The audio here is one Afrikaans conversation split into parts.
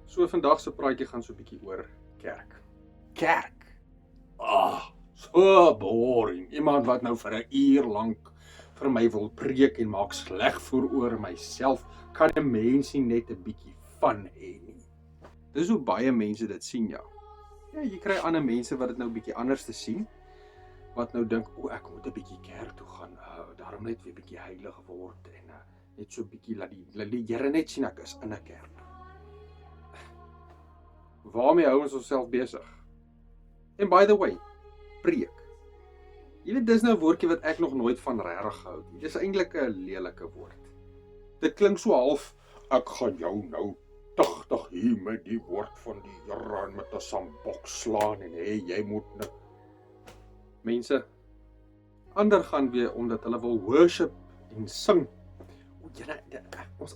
So vandag se praatjie gaan so 'n bietjie oor kerk. Kerk. So boring. Iemand wat nou vir 'n uur lank vir my wil preek en maak sleg vooroor myself, kan 'n mens nie net 'n bietjie van hê nie. Dis hoe baie mense dit sien, ja. Ja, jy kry ander mense wat dit nou 'n bietjie anders te sien, wat nou dink, ek moet 'n bietjie kerk toe gaan, daarom net weer 'n bietjie heilig word en net so 'n bietjie laat die Here net sien ek is in 'n kerk. Waarmee hou ons onsself besig? En by the way, preek. Jy weet, dis nou 'n woordjie wat ek nog nooit van regtig gehou het. Dis eintlik 'n lelike woord. Dit klink so half, ek gaan jou nou tugtig hier met die woord van die Here en met 'n sambok slaan en jy moet nou. Mense, ander gaan weer omdat hulle wil worship en sing.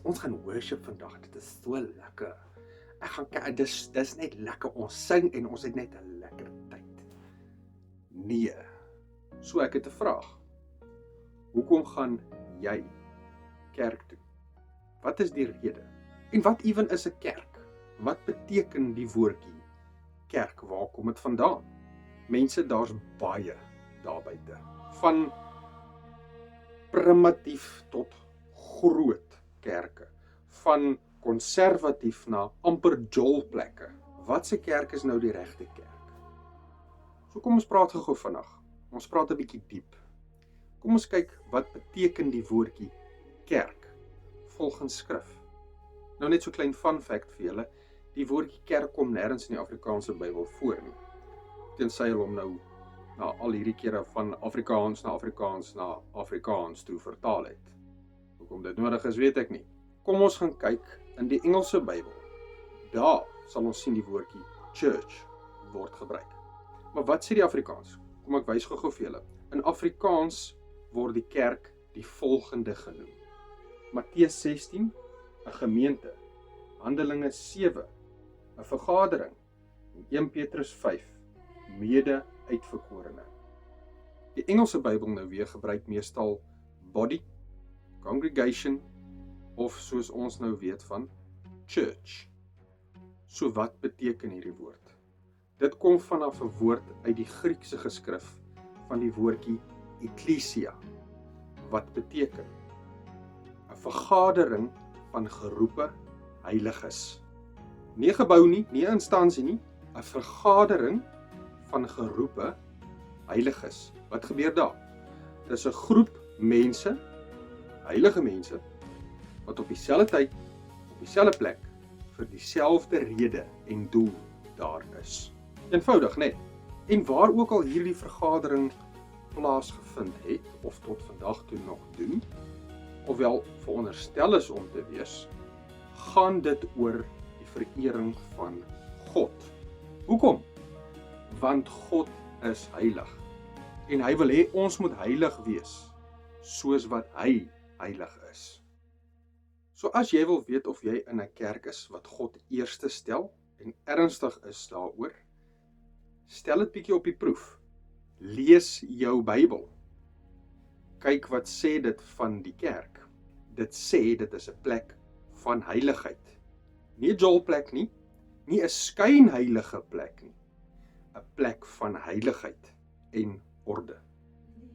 Ons gaan worship vandag. Dit is so lekker. Ek gaan dis net lekker. Ons sing en ons het net 'n lekker tyd. Nee. So ek het 'n vraag. Hoekom gaan jy kerk toe? Wat is die rede? En wat ewen is 'n kerk? Wat beteken die woordjie kerk? Waar kom dit vandaan? Mense, daar's baie daar buite. Van primitief tot groot kerke. Van konservatief na amper jolplekke. Wat se kerk is nou die regte kerk? So kom ons praat gou vandag. Ons praat 'n bietjie diep. Kom ons kyk wat beteken die woordjie kerk volgens skrif. Nou net so klein fun fact vir julle, die woordjie kerk kom nêrens in die Afrikaanse Bybel voor nie. Tensy hulle hom nou na al hierdie kere van Afrikaans na Afrikaans toe vertaal het. Hoekom dit nodig is, weet ek nie. Kom ons gaan kyk in die Engelse Bybel. Daar sal ons sien die woordjie church word gebruik. Maar wat sê die Afrikaans? Kom ek wys gou vir julle. In Afrikaans word die kerk die volgende genoem. Matteus 16, 'n gemeente. Handelinge 7, 'n vergadering. En 1 Petrus 5, mede-uitverkorene. Die Engelse Bybel nou weer gebruik meestal body, congregation, of soos ons nou weet van church. So wat beteken hierdie woord? Dit kom vanaf 'n woord uit die Griekse geskrif van die woordjie ekklesia, wat beteken 'n vergadering van geroepe heiliges. Nie 'n gebou nie, nie 'n instansie nie, 'n vergadering van geroepe heiliges. Wat gebeur daar? Dis 'n groep mense, heilige mense, wat op dieselfde tyd, op dieselfde plek, vir dieselfde rede en doel daar is. Eenvoudig, net. En waar ook al hierdie vergadering plaasgevind het, of tot vandag toe nog doen, of wel veronderstel is om te wees, gaan dit oor die verering van God. Hoekom? Want God is heilig. En hy wil hê ons moet heilig wees, soos wat hy heilig is. So as jy wil weet of jy in 'n kerk is wat God eerste stel en ernstig is daaroor, stel dit bietjie op die proef. Lees jou Bybel. Kyk wat sê dit van die kerk. Dit sê dit is 'n plek van heiligheid. Nie 'n jolplek nie, nie 'n skynheilige plek nie. 'n plek van heiligheid en orde.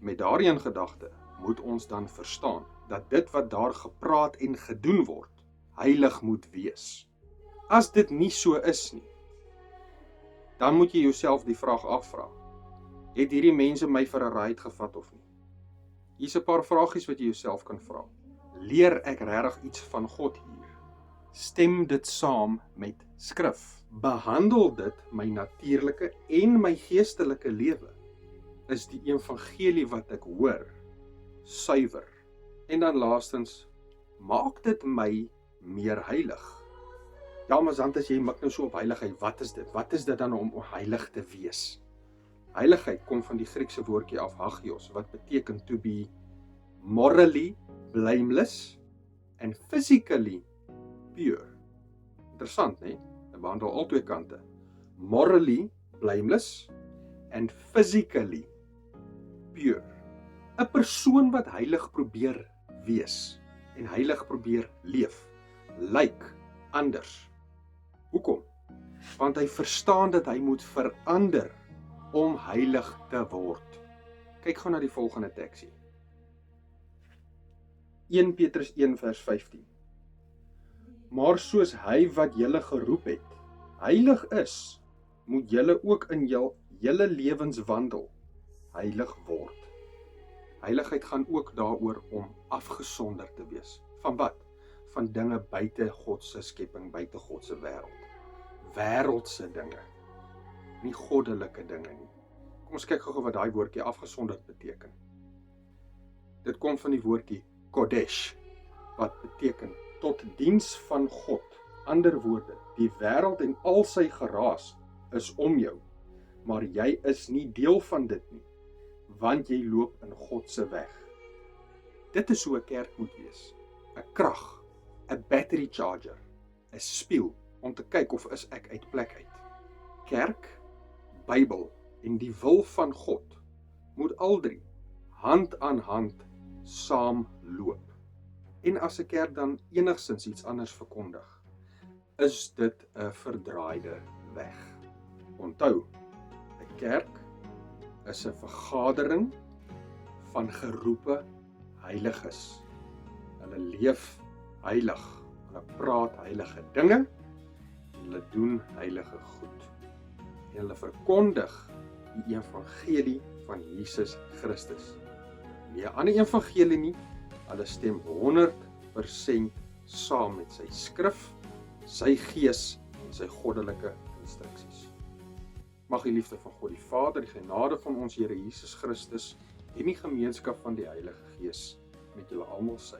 Met daardie in gedagte moet ons dan verstaan dat dit wat daar gepraat en gedoen word, heilig moet wees. As dit nie so is nie, dan moet jy jouself die vraag afvra: het hierdie mense my vir 'n ride gevat of nie? Hier's 'n paar vragies wat jy jouself kan vra. Leer ek regtig iets van God hier? Stem dit saam met skrif? Behandel dit my natuurlike en my geestelike lewe? Is die evangelie wat ek hoor suiwer? En dan laastens, maak dit my meer heilig? Ja, maar sant as jy mik nou so op heiligheid, wat is dit? Wat is dit dan om heilig te wees? Heiligheid kom van die Griekse woordjie af, hagios, wat beteken to be morally blameless and physically pure. Interessant, né? Dit behandel al twee kante. Morally blameless and physically pure. 'n Persoon wat heilig probeer wees en heilig probeer leef, lyk anders. Hoekom? Want hy verstaan dat hy moet verander om heilig te word. Kyk gou na die volgende teksie. 1 Petrus 1 vers 15. Maar soos hy wat julle geroep het, heilig is, moet julle ook in julle lewenswandel heilig word. Heiligheid gaan ook daaroor om afgesonder te wees. Van wat? Van dinge buite God se skepping, buite God se wêreld. Wêreldse dinge, nie goddelike dinge nie. Kom ons kyk gou wat daai woordjie afgesonderd beteken. Dit kom van die woordjie Kodesh, wat beteken tot diens van God. Ander woorde, die wêreld en al sy geraas is om jou, maar jy is nie deel van dit nie, want jy loop in God se weg. Dit is hoe 'n kerk moet wees. 'n Krag, 'n battery charger, 'n spieël om te kyk of is ek uit plek uit. Kerk, Bybel en die wil van God moet al drie hand aan hand saam loop. En as 'n kerk dan enigsins iets anders verkondig, is dit 'n verdraaide weg. Onthou, 'n kerk is 'n vergadering van geroepe heiliges. Hulle leef heilig, hulle praat heilige dinge, en hulle doen heilige goed. En hulle verkondig die evangelie van Jesus Christus. Nie 'n ander evangelie nie, hulle stem 100% saam met sy skrif, sy gees en sy goddelike instruksies. Mag die liefde van God die Vader, die genade van ons Here Jesus Christus en die gemeenskap van die Heilige Gees met julle almal sy.